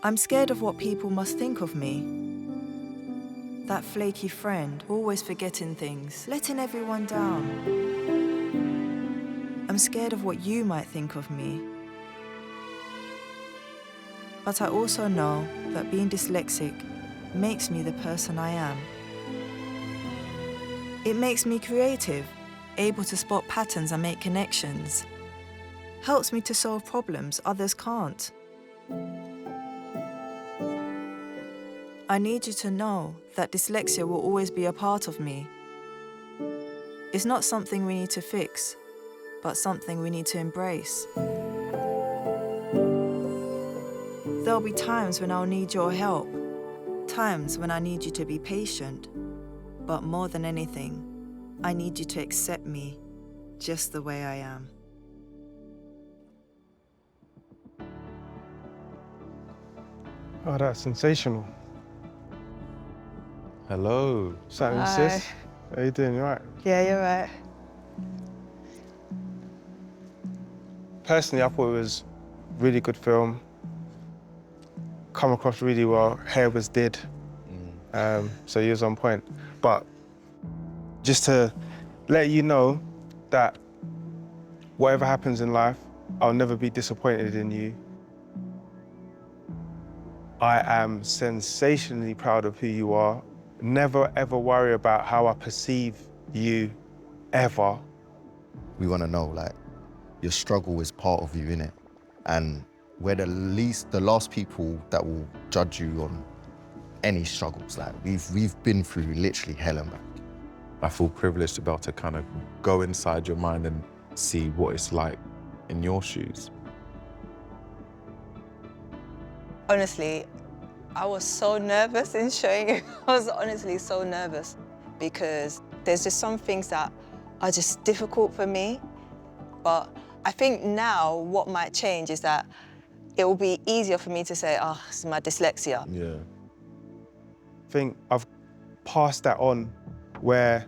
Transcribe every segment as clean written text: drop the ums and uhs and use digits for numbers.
I'm scared of what people must think of me. That flaky friend, always forgetting things, letting everyone down. I'm scared of what you might think of me. But I also know that being dyslexic makes me the person I am. It makes me creative, able to spot patterns and make connections. Helps me to solve problems others can't. I need you to know that dyslexia will always be a part of me. It's not something we need to fix, but something we need to embrace. There'll be times when I'll need your help, times when I need you to be patient, but more than anything, I need you to accept me just the way I am. Oh, that's sensational. Hello. Something, Hi. sis? How you doing? You all right? Yeah, you're right. Personally, I thought it was a really good film. Come across really well. Hair was did. So he was on point. But just to let you know that whatever happens in life, I'll never be disappointed in you. I am sensationally proud of who you are. Never, ever worry about how I perceive you, ever. We want to know, like, your struggle is part of you, innit? And we're the last people that will judge you on any struggles. Like, we've been through literally hell and back. I feel privileged to be able to kind of go inside your mind and see what it's like in your shoes. Honestly, I was so nervous in showing you. I was honestly so nervous because there's just some things that are just difficult for me. But I think now what might change is that it will be easier for me to say, oh, it's my dyslexia. Yeah. I think I've passed that on where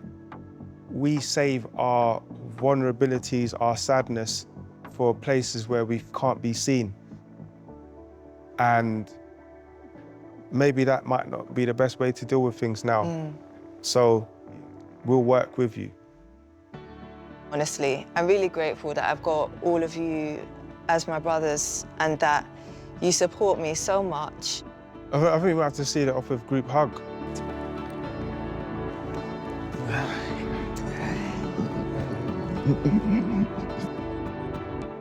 we save our vulnerabilities, our sadness for places where we can't be seen. And maybe that might not be the best way to deal with things now. So we'll work with you. Honestly, I'm really grateful that I've got all of you as my brothers and that you support me so much. I think we have to see that off with group hug.